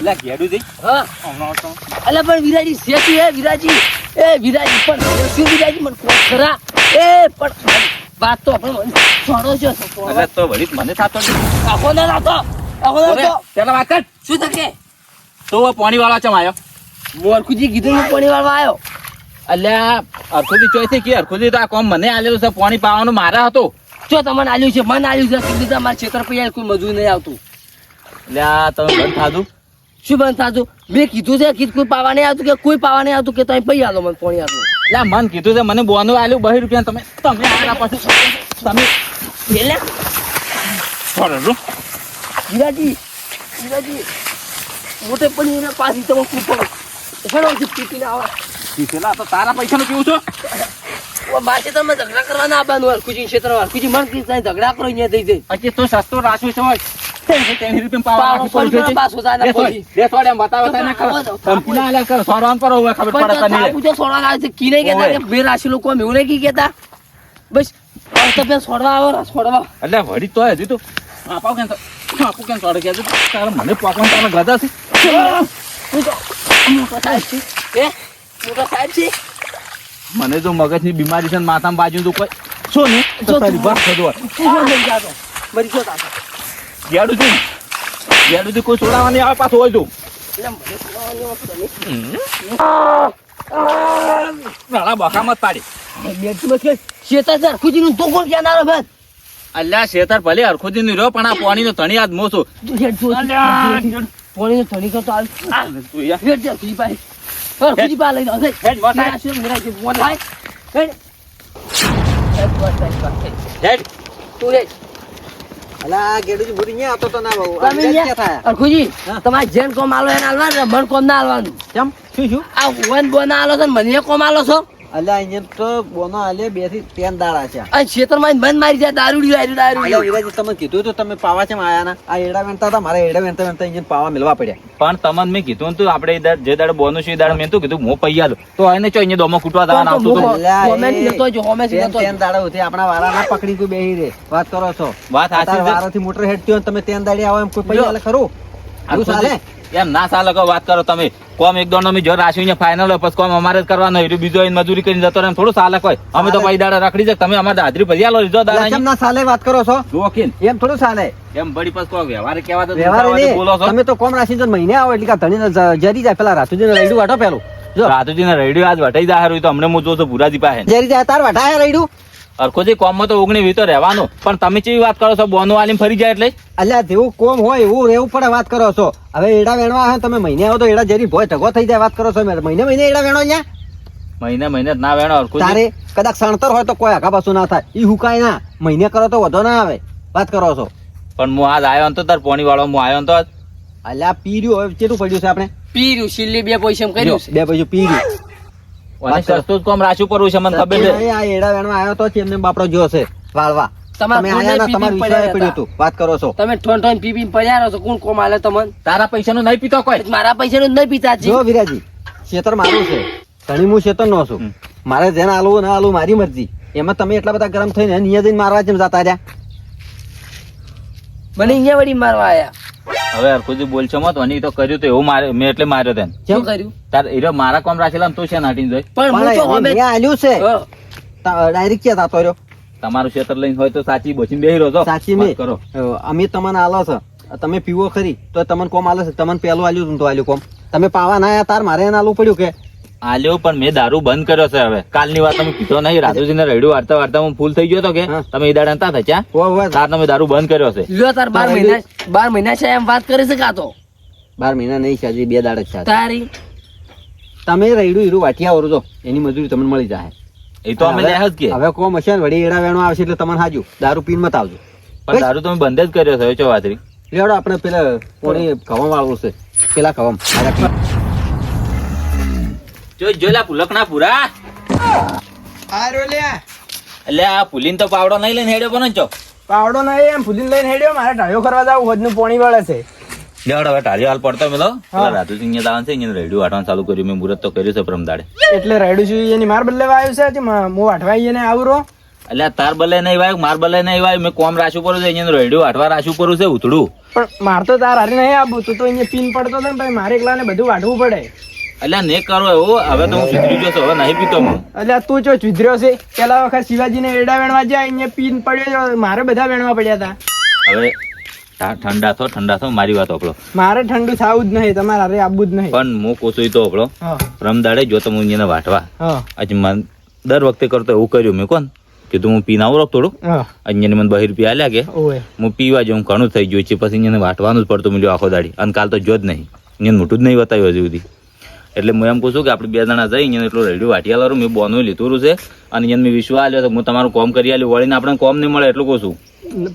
લે ઘેડું જઈ હા અલ્યા પણ વિરાજી શેઠી હે વિરાજી પણ શું વિરાજી મને કોણ ખરા પણ વાત તો આપણે છોડો છો એટલે તો વળી મને થાતો આખો ના રાખો પેલા વાત કર શું થકે તો પાણી વાળા ચમ આવ્યો મોરખુજી કીધું હું પાણી વાળવા આવ્યો અલ્યા અરખુજી ચોઈસે કે અરખુજી તો આ કોમ મને આલેલું છે પાણી પાવાનું મારા હતો જો તમને આલ્યું છે મને આલ્યું છે કીધું તમારા ક્ષેત્ર પૈયા કોઈ મજૂર નહીં આવતું અલ્યા તમે બંધ થાતું શું બંધ થાતું મેં કીધું છે કે કોઈ પાવા નહીં આવતું કે કોઈ પાવા નહીં આવતું કે તમે પૈયા આલો મને પાણી આપો અલ્યા મન કીધું છે મને બોનું આલ્યું 2 રૂપિયા તમે આના પછી તમે એટલે છોડો વિરાજી મોટે પણ એના પાછી તમે કૂપો ઘણો પીપીને આવા પેલા તો તારા પૈસાનું પીવું છો મારે તમે ઝઘડા કરવાના આવવાનું હરખુજી ક્ષેત્ર હરખુજી મન કીધું ઝઘડા કરો અહીંયા થઈ જાય પછી તો સસ્તો રાખ્યું છે હોય 3 રૂપિયા પાવા રાખવું પડે છે. પાછો જાય દેખવાડે એમ બતાવો તને ખબર ધમકીના આલ્યા કરો સોરવાન પર હોય ખબર પડે તને પૂછો સોડવા આવે છે કી નહીં કહેતા કે બે રાશિ લોકો એમ એવું નહીં કી કહેતા બસ તો પેલા સોડવા આવો સોડવા એટલે વળી તો હજી તો આપો કેમ સોડે કે તારે મને પોકવાનું તારે ગધા છે મોટો સાહેબ છે મને જો મગજની બીમારી છે ને માથામાં બાજુ તો કોઈ શું ને તો તારી વાત થતો મરી ગયો તાતો ગેડું કોઈ છોડાવવાની આવે પાછો હોય તો નાના બખામાં જ પાડી શેતા છે હરખુજી નું તો કોણ ક્યાં ના ભાઈ અલ્યા શેતર ભલે હરખુજી ની રહ્યો પણ આ પાણી નો ધણી આજ મોસો પાણી નું ધણી કરતો હરખુજી પા લઈ હરખુજી તમારે જેન કોમ આલો એને આલવાનું મન કોમ ના આલવાનું કેમ શું આ વન બોના આલો છો મને કોમ આલો છો અલ્યા અહીંયા તો બોનો આલે 2 થી 3 દાડા છે આ ક્ષેત્રમાં બંધ મારી જાય દારૂડી અલ્યા વિરાજી તમે કીધું તો તમે પાવા છે આયા ના આ એડા વેણતા હતા મારે એડા વેણતા અહીંયા પાવા મેળવા પડ્યા પણ તમને મેં કીધું તું આપણે જે દાડે બોનું છે દાડે મેં તો કીધું હું પૈયા લો તો એને ચો અહીંયા દોમો કૂટવા દાવાનું આવતું તો દાડા હતી આપણા વારા ના પકડી કોઈ બેહી રે વાત કરો છો વાત સાચી છે. વારાથી મોટર હેડતી હોય તમે 3 દાડે આવો એમ કોઈ પૈયા ખરું આવું ચાલે એમ ના ચાલે કે વાત કરો તમે કોમ એક દોડ જો રાશિ ફાઈનલ હોય પછી કોમ અમારે જ કરવાનો હોય બીજો મજૂરી કરીને જતો રહે થોડું ચાલે કોઈ અમે તો પૈ દાડા રખડી જાય તમે અમારે હાજરી ભરી આલો લીધો દાડા કેમ ના ચાલે વાત કરો છો જોકીન એમ થોડું ચાલે એમ બડી પછી કોઈ વ્યવહાર કેવા તો વ્યવહાર નહીં. બોલો છો તમે તો કોમ રાશિ જો મહિને આવો એટલે ધણી જરી જાય પેલા રાતુજી રેડ્યું વાટો પેલું જો રાતુજી ને રેડિયો આજ વટાઈ જાય તો અમને હું જોઉં છું ભુરાજી પાસે જરી જાય તાર વાટાયા રેડ્યું અરખોજી કોમ માં તો 19 તો રહેવાનું પણ તમે કેવી વાત કરો છો બોનો આલીમ ફરી જાય એટલે અલ્યા જેવું કોમ હોય એવું રહેવું પડે વાત કરો છો હવે એડા વેણવા આવે તમે મહિને આવો તો એડા જરી ભોય ઢગો થઈ જાય વાત કરો છો મહિને એડા વેણો અહીંયા મહિને જ ના વેણો અરખોજી તારે કદાચ સણતર હોય તો કોઈ આગા પાછું ના થાય ઈ હુકાય ના મહિને કરો તો વધો ના આવે વાત કરો છો પણ હું આજ આવ્યો તો તાર પોણી વાળો હું આવ્યો તો અલ્યા પીર્યું હવે કેટલું પડ્યું છે આપણે પીર્યું સિલ્લી 2 પૈસા કર્યું છે 2 પૈસું પીર્યું અને સસ્તું જ કોમ રાખ્યું પડવું છે મને ખબર છે આ એડા વેણવા આવ્યો તો એમને બાપડો જો છે વાળવા તમે આયા ના તમારું વિચાર પડ્યું હતું વાત કરો છો તમે ઠોન પી પડ્યા રહો છો કોણ કોમ આલે તમને તારા પૈસાનું નહીં પીતો કોઈ મારા પૈસાનું નહીં પીતા જો વિરાજી ક્ષેત્ર મારું છે ધણી હું ક્ષેત્ર નો છું મારે જેને આલવું ના આલવું મારી મરજી એમાં તમે એટલા બધા ગરમ થઈને અહીંયા જઈને મારવા જેમ જતા રહ્યા મને અહીંયા વળી મારવા આયા હવે હરખુજી બોલ છો મત વની તો કર્યું તો એવું મારે મેં એટલે માર્યો તેને શું કર્યું તાર હીરો મારા કોમ રાખેલા તું છે નાટીને જોઈ પણ હું તો અમે આલ્યું છે ડાયરેક્ટ ક્યાં થતો રહ્યો તમારું ક્ષેત્ર લઈને હોય તો સાચી બોચીને બેહી રહો છો સાચી વાત મેં કરો અમે તમને આલો છે તમે પીવો ખરી તો તમને કોમ આલે છે તમને પેલું આલ્યું તો આલ્યું કોમ તમે પાવા ના આયા તાર મારે એને આલવું પડ્યું કે આલ્યો પણ મેં દારૂ બંધ કર્યો છે હવે કાલની વાત તમે કીધો નહીં રાધુજી ને રેડિયો વાર્તા વાર્તા હું ફૂલ થઈ ગયો તો કે તમે એ દાડા નતા થયા તાર તમે દારૂ બંધ કર્યો છે લ્યો તાર 12 મહિના છે એમ વાત કરે છે કાતો 12 મહિના નહીં છે હજી 2 દાડા છે તારી તમે રેડું હીરું વાટિયા વરજો એની મજૂરી તમને મળી જાય એ તો અમે લે જ કે હવે કોમ હશે ને વળી એડા વેણો આવશે એટલે તમને હાજુ દારૂ પીને મત આવજો પણ દારૂ તમે બંધ જ કર્યો છે ચો વાતરી લેવડો આપણે પેલા કોણી ઘવમ વાળવું છે પેલા ઘવમ જોઈલા પુલક ના પૂરા એટલે આ પુલીન તો પાવડો નહીં લઈને હેડ્યો પણ ચો પાવડો નહીં એમ ફૂલીને લઈને હેડ્યો મારે ટાળીઓ કરવા જાવ હોજનું પોણી વળે છે લેવડ હવે ટાળી હાલ પડતો મેલો રાધુજી અહીંયા દાવાનું છે અહીંયા રેડિયો વાટવાનું ચાલુ કર્યું મેં મુહૂર્ત તો કર્યું છે પ્રમદાડે એટલે રાયડું છું એની માર બદલે આવ્યું છે હું વાટવા એને આવરો એટલે તાર બલે નહીં વાય માર બલે નહીં વાય મેં કોમ રાખ્યું પડું છે અહીંયા રેડિયો વાટવા રાખ્યું પડું છે ઉથડું. પણ માર તો તાર હારે નહીં આવું, તું તો અહીંયા પીન પડતો હતો ને ભાઈ, મારે એકલાને બધું વાઢવું પડે. એટલે ને કરો એવું હવે તો હું સુધરી ગયો છું, હવે નહીં પીતો હું. એટલે તું જો ચુધર્યો છે, પેલા વખત શિવાજીને એડા વેણવા જાય, અહીંયા પીન પડ્યો, મારે બધા વેણવા પડ્યા હતા. હવે ઠંડા થો મારી વાત ઓપડો. મારે ઠંડુ થાવું જ નહીં, તમારે હારે આવવું જ નહીં. પણ હું કોસું તો ઓપડો હા રમદાડે જો તો હું અહીંયા વાટવા હા આજે મને દર વખતે કરતો એવું કર્યું મેં કોણ કીધું હું પીને આવું થોડું હા અહીંયા મને 2 રૂપિયા આલ્યા કે ઓય હું પીવા જાઉં ઘણું થઈ ગયું છે પછી અહીંયા વાટવાનું જ પડતું મળ્યું આખો દાડી અને કાલ તો જો જ નહીં અહીંયા મોટું જ નહીં બતાવ્યું હજુ સુધી. એટલે હું એમ કહું છું કે આપણે 2 જણા જઈ અહીંયા એટલું રેડિયો વાટી આલો મેં બોનું લીધું છે અને અહીંયા મેં વિશ્વાસ આલ્યો તો હું તમારું કોમ કરી આલ્યું વળીને આપણે કોમ નહીં મળે એટલું કહું છું.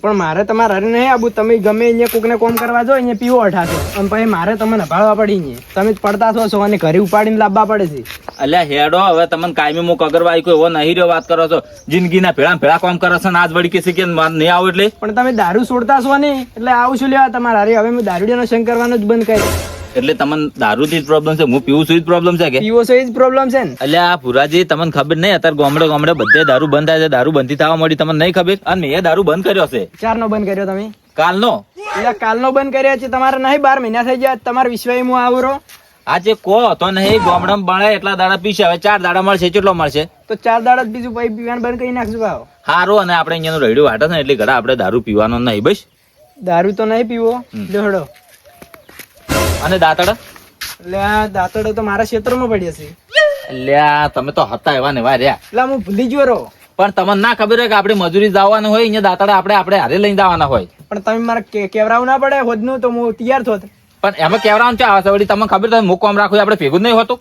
પણ મારે તમારે હારે નહીં આવું, તમે ગમે અહીંયા કોકને કોમ કરવા જો અહીંયા પીવો અઠાશો અને પછી મારે તમને ભાળવા પડી અહીંયા, તમે જ પડતા છો અને ઘરે ઉપાડીને લાવવા પડે છે. અલ્યા હેડો હવે તમને કાયમી મુક અગરવાઈ કોઈ એવો નહીં રહ્યો વાત કરો છો જિંદગીના ભેળા કામ કરો છો ને આજ વળી કે નહીં આવું એટલે પણ તમે દારૂ છોડતા છો ને એટલે આવું શું લેવા તમારે હારે. હવે મેં દારૂડિયાનો સંગ કરવાનો જ બંધ કર્યો. એટલે તમને દારૂથી જ પ્રોબ્લેમ છે હું પીવું છું જ પ્રોબ્લેમ છે કે પીવો છો એ જ પ્રોબ્લેમ છે ને. એટલે આ પુરાજી તમને ખબર નહીં અત્યારે ગામડે બધે દારૂ બંધ થાય છે, દારૂ બંધી થવા મળી તમને નહીં ખબર અને મેં દારૂ બંધ કર્યો છે ચારનો બંધ કર્યો તમે? કાલનો. એટલે કાલનો બંધ કર્યો છે તમારે નહીં, 12 મહિના થઈ ગયા તમારે વિશ્વાસ હું આવરો. આજે કો તો નહીં ગામડામાં બળે એટલા દાડા પીશે હવે 4 દાડા મળશે કેટલો મળશે તો 4 દાડા જ બીજું પછી પીવાનું બંધ કરી નાખશું. ભાવ સારું અને આપણે અહીંયાનું રેડિયો વાટે છે એટલે ઘડા આપણે દારૂ પીવાનો નહીં બસ. દારૂ તો નહીં પીવો લેહડો. અને દાંતડા એટલે આ દાંતડો તો મારા ક્ષેત્રમાં પડ્યા છે. એટલે તમે તો હતા એવા ને એવા રહ્યા એટલે હું ભૂલી ગયો રહો. પણ તમને ના ખબર હોય કે આપણે મજૂરી જવાનું હોય અહીંયા દાંતડા આપણે હારે લઈને જવાના હોય. પણ તમે મારે કેવરાવું ના પડે હોદનું તો હું તૈયાર થોત. પણ એમાં કેવરાનું ચા આવે વળી તમને ખબર તમે કામ રાખો આપણે ભેગું જ નહીં હોતું.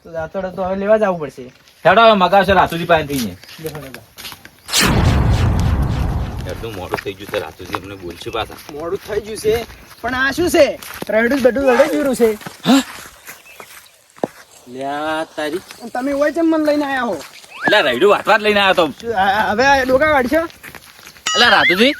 તો દાંતડો તો હવે લેવા જવું પડશે. હેડો હવે મગાવશે રાતુજી પાસે થઈને. લેહડો. એટલું મોડું થઈ ગયું છે રાતુજી અમને બોલશે પાછા. મોડું થઈ ગયું છે પણ આ શું છે? રેડું બધું લડે જીરું છે. લ્યા તારી અને તમે હોય છે મને લઈને આયા હો. એટલે રાયડું વાટવા જ લઈને આવ્યો તો. હવે ડોકા વાળશો? એટલે રાતુજી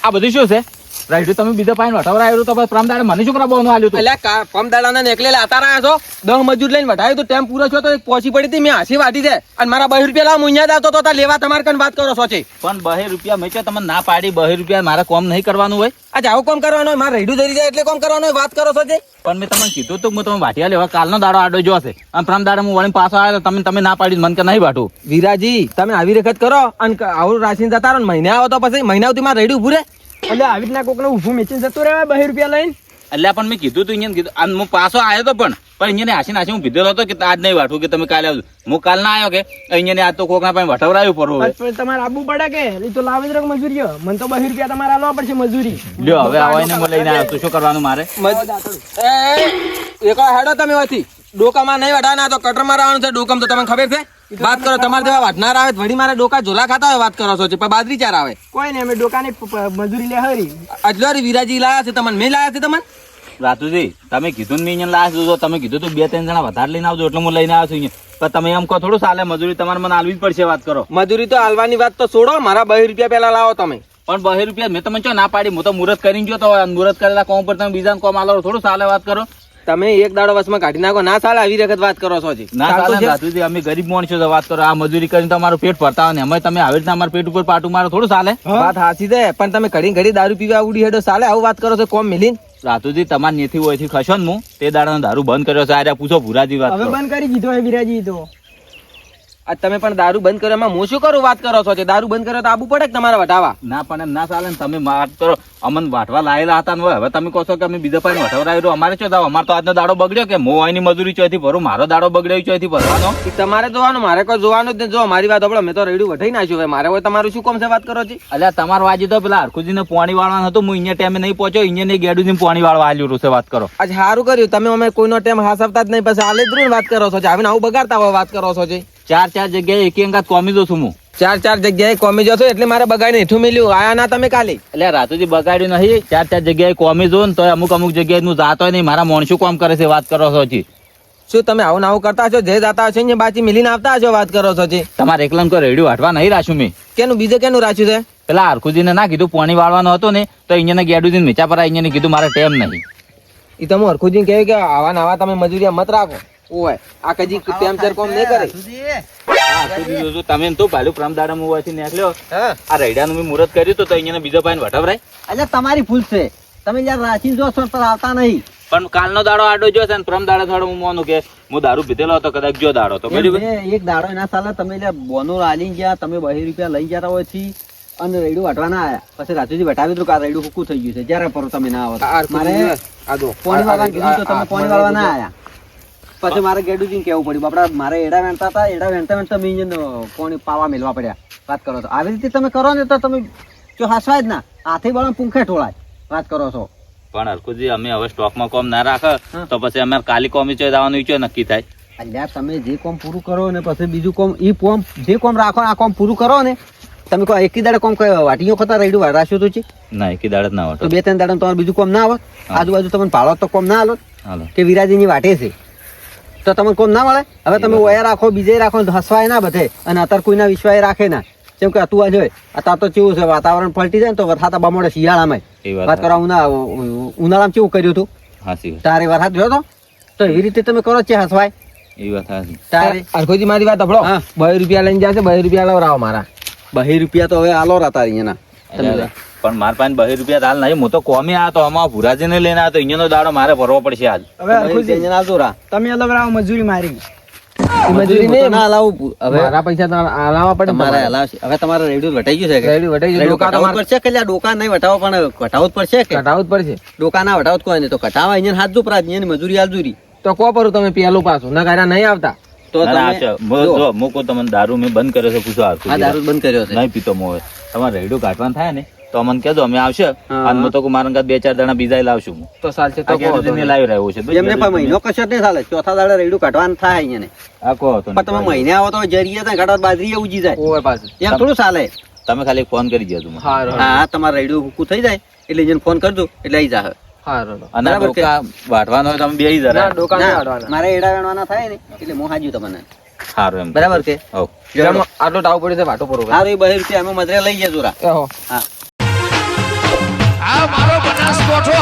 આ બધું શું છે રાયડું તમે બીજા પાસે વટાવરા આવ્યું તો પ્રમદાડે મને શું કરવા આલ્યું હતું? એટલે પમદાડાના નેકલે લાતા રહ્યા છો, 10 મજૂર લઈને વઢાયું તો ટેમ પૂરો છો તો એક પહોંચી પડી હતી, મેં હાસી વાટી છે અને મારા 2 રૂપિયા લાવ મુંજા દાતો તો લેવા તમારે કન વાત કરો છો છે. પણ 2 રૂપિયા મેં તમને ના પાડી 2 રૂપિયા મારે કોમ નહીં કરવાનું હોય. આજે આવું કામ કરવાનું હોય, મારે રેડું ધરી જાય એટલે કામ કરવાનું હોય, વાત કરો છો છે. પણ મેં તમને કીધું તો હું તમે વાટિયા લેવા કાલનો દાડો આડો જો હશે અને પ્રમદાડે હું વળીને પાછો આવ્યો તો તમે ના પાડી મન કે નહીં વાટું. વીરાજી તમે આવી રેખત કરો અને આવું રાશિ જતા રહો ને મહિને આવો તો પછી મહિના સુધી મારે રેડું ઉભું રહે. એટલે આવી રીતના કોકને ઊભું મેચીને જતું રહેવાય 2 રૂપિયા લઈને? એટલે પણ મેં કીધું તું અહીંયા કીધું અને હું પાછો આવ્યો તો પણ અહીંયા હાસી હું કીધેલો હતો કે આજ નહીં વાટવું કે તમે કાલે આવજો. હું કાલ ના આવ્યો કે અહીંયા આજ તો કોકના પાસે વટવરાયું પડવું. પણ તમારે આવવું પડે કે એ તો લાવે જ મજૂરી. મને તો 2 રૂપિયા તમારે આલવા પડશે મજૂરી. લ્યો હવે આવીને હું લઈને આવ્યો તો શું કરવાનું મારે? એક હેડો તમે હોતી ડોકામાં નહીં વઢાના તો કટર મારવાનું છે. ડોકમ તો તમને ખબર છે. વાત કરો તમારે જેવા વાટનાર આવે વળી મારે ડોકા ઝોલા ખાતા હોય વાત કરો છો છે, પણ બાદરી ચાર આવે. કોઈ નહીં, અમે ડોકાની મજૂરી લે હરી. અજલોરી વીરાજી લાયા છે તમને, મેં લાયા છે તમને. રાતુજી તમે કીધું ને અહીંયા લાશ જોજો તમે કીધું તું 2-3 જણા વધારે લઈને આવજો એટલે હું લઈને આવ્યો છું અહીંયા. પણ તમે એમ કહો થોડું ચાલે મજૂરી તમારે મને આલવી જ પડશે વાત કરો. મજૂરી તો હાલવાની વાત તો છોડો, મારા 2 રૂપિયા પેલા લાવો તમે. પણ 2 રૂપિયા મેં તમને ચો ના પાડી, હું તો મુહૂર્ત કરીને ગયો તો મુહૂર્ત કરેલા કોમ પર તમે બીજાને કોમ આલો થોડું ચાલે વાત કરો. તમે એક દાડો વસમાં કાઢી નાખો, ના ચાલે આવી વખત વાત કરો છો જી. ના ચાલે રાતુજી અમે ગરીબ માણસો છો વાત કરો. આ મજૂરી કરીને તો અમારું પેટ ભરતા હોય ને અમે તમે આવી રીતના અમારા પેટ ઉપર પાટું મારો થોડું ચાલે. વાત હાચી છે પણ તમે ઘડી ઘડી દારૂ પીવા ઉડી હેડો ચાલે આવું વાત કરો છો કોમ મિલીને. રાતુજી તમારે નેથી હોય થી ખશો ને હું તે દાડાનો દારૂ બંધ કર્યો છે. આ પૂછો ભુરાજી વાત હવે કરો. બંધ કરી દીધો હે વિરાજી તો. આ તમે પણ દારૂ બંધ કર્યો એમાં હું શું કરું વાત કરો છો? દારૂ બંધ કર્યો તો આબુ પડે કે તમારે વટાવા? ના પણ એમ ના ચાલે ને તમે વાત કરો. અમને વાટવા લાયેલા હતા ને હવે તમે કહો છો કે અમે બીજા પાસે વટવરાયું અમારે શું થાવ? અમારે તો આજનો દાડો બગડ્યો કે હું અહીંની મજૂરી ચોથી ભરું, મારો દાડો બગડ્યો ચોથી ભરવાનો. એ તમારે જોવાનું, મારે કોઈ જોવાનું જ નહીં. જો મારી વાત સાંભળો, મેં તો રેડું વઢાઈ નાખ્યું. હવે મારે હોય તમારું શું કામ છે વાત કરો છો? એટલે તમારો વાજી તો પેલા હરખુજીને પાણી વાળવાનું હતું, હું અહીંયા ટાઈમે નહીં પહોંચ્યો, અહીંયા ગેડુજી પાણી વાળવા આલ્યું છે વાત કરો. આજે સારું કર્યું તમે, અમે કોઈનો ટાઈમ હાસવતા જ નહીં, પછી આલે જ વાત કરો છો. આવીને આવું બગાડતા હોય વાત કરો છો. 4 જગ્યાએ એક અંગાત કોમી દઉં છું હું. 4 જગ્યાએ કોમી જશો એટલે મારે બગાડીને હેઠું મેલ્યું. આયા ના તમે કાલે? એટલે રાતુજી બગાડ્યું નહીં, 4 જગ્યાએ કોમી જો ને તો અમુક જગ્યાએ હું જાતો નહીં. મારા મોણસું કામ કરે છે વાત કરો છો. શું તમે આવું આવું કરતા છો? જે જાતા હશે ને બાજી મિલીને આવતા હશો વાત કરો છો. તમારે એકલા કોઈ રેડિયો વાટવા નહીં રાખ્યું મેં. કેનું બીજે કેનું રાખ્યું છે? પેલા હરખુજીને ના કીધું પાણી વાળવાનું હતું ને તો અહીંયા ગેડુજીને નીચા પર અહીંયા કીધું મારે ટેમ નહીં. એ તમે હરખુજી કહે કે આવા નવા તમે મજૂરી મત રાખો. ઓય આ કદી ટેમ્પચર કોમ નહીં કરે સુધી જોજો તમે એમ તો ભાલ્યું પ્રમ દાડા હું વાંચી નીકળ્યો હા આ રૈડાનું મેં મુહૂર્ત કર્યું તો અહીંયા બીજો પાઈને વટાવરાય એટલે તમારી ભૂલ છે તમે યાર રાચીને જો છો પણ આવતા નહીં પણ કાલનો દાડો આડો જો છે ને પ્રમ દાડા થોડો હું માનું કે હું દારૂ પીધેલો હતો કદાચ જો દાડો તો બરાબર એક દાડો એના સાલા તમે લે બોનો આલીને ગયા તમે 2 રૂપિયા લઈ જતા હોય છે અને રેડું વાટવાના આયા પછી રાતુજી વટાવી દીધું કે આ રેડું હુકું થઈ ગયું છે જ્યારે પર તમે ના આવો મારે આ જો પોણી વાળવા કીધું તો તમે પોણી વાળવા ના આયા પછી મારે ગેડુજીને કહેવું પડ્યું બાપડા મારે એડા વેણતા હતા એડા વેણતા વેણતા મેં અહીંયા પોણી પાવા મેલવા પડ્યા વાત કરો તો આવી રીતે તમે કરો ને તો તમે જો હસવાય જ ના હાથે બળા પૂંખે ઠોળાય વાત કરો છો પણ હરકુજી અમે હવે સ્ટોકમાં કોમ ના રાખે તો પછી અમારે કાલી કોમી ચોય જવાનું ઈચ્છો નક્કી થાય અલ્યા તમે જે કોમ પૂરું કરો ને પછી બીજું કોમ ઈ કોમ જે કોમ રાખો આ કોમ પૂરું કરો ને તમે કોઈ એકી દાડે કોમ વાટીઓ ખતા રેડું વારાશો તો છે ના એકી દાડે જ ના તો વાટો 2-3 દાડે તમારે બીજું કોમ ના આવત આજુબાજુ તમને ભાડો તો કોમ ના આલો હાલો કે વિરાજીની વાટે છે તો તમને કોમ ના મળે હવે તમે ઓયા રાખો બીજે રાખો હસવાય ના બધે અને અત્યારે કોઈના વિશ્વાસ રાખે ના જેમ કે તું આજે અત્યારે તો કેવું છે વાતાવરણ પલટી જાય ને તો વરસાદ બમોડે શિયાળામાં એ વાત વાત કરવા ઉનાળામાં કેવું કર્યું હતું હાસી વાત. તારે વરસાદ જોયો તો એવી રીતે તમે કરો છે હસવાય એ વાત હાસી તારે અરખોજી મારી વાત સાંભળો હા. 2 રૂપિયા લઈને જશે 2 રૂપિયા લવરાવો મારા 2 રૂપિયા તો હવે આલો રાતા અહીંયાના એટલે પણ મારા પાસે 2 રૂપિયા હાલ નહીં હું તો કોમી આ તો અમારા ભુરાજીને લઈને આવ્યો તો અહીંયાનો દાડો મારે ભરવો પડશે આજ હવે અરખોજી તમે લવરાવો મજૂરી મારી મજૂરી નહીં ના હલાવું હવે મારા પૈસા તો આલાવા પડે તમારે હલાવશે હવે તમારે રેડિયો વટાઈ ગયું છે કે રેડી વટાઈ ગયું. રેડિયો ડોકા કટાવવું તમારે પડશે કે લ્યા ડોકા નહીં વટાવો પણ કટાવવું જ પડશે કે કટાવું જ પડશે ડોકા ના વટાવો તો કોઈ નહીં તો કટાવા અહીંયા હાથ જો પ્રાજ અહીંયા મજૂરી હાલજૂરી તો કો પરું તમે પેલું પાછું ના કર્યા નહીં આવતા તો ના, ના, તમે આ છે. જો મૂકો તમને દારૂ મેં બંધ કર્યો છે પૂછો આ હરકુજી. દારૂ બંધ કર્યો છે નહીં પીતો હું હવે તમારે રેડું કાઢવાનું થાય ને તો અમને કહેજો અમે આવશે હા. અને હું તો મારા ઘર 2-4 જણા બીજા લાવશું હું તો ચાલશે આ ગેરેજને લાવી રહ્યો છે એમને પણ મહિનો કશો જ નહીં ચાલે ચોથા દાડે રેડિયો કાઢવાનું થાય અહીંયા આ કહો તો પણ તમે મહિને આવો તો જરીએ ત્યાં કાઢવા બાજરી ઉજી જાય ઓય પાછું એમ થોડું ચાલે તમે ખાલી ફોન કરી દેજો મને. હારું હા તમારે રેડિયો હુકું થઈ જાય એટલે જેને ફોન કરજો એટલે આવી જાય હારું અને આ બરાબર કે? ડોકા વાટવાનો હોય તમે બેહી ના જરા ડોકા નહીં ના, આડવાના મારે એડા વેણવાના થાય ને એટલે હું હાજુ તમને સારું એમ બરાબર કે હોવ. જેમ આટલો ટાવ પડ્યો છે વાટો પરો સારું 2 રૂપિયા અમે મજરે લઈ જજો રા એહો હા આ મારો બનાસકોઠો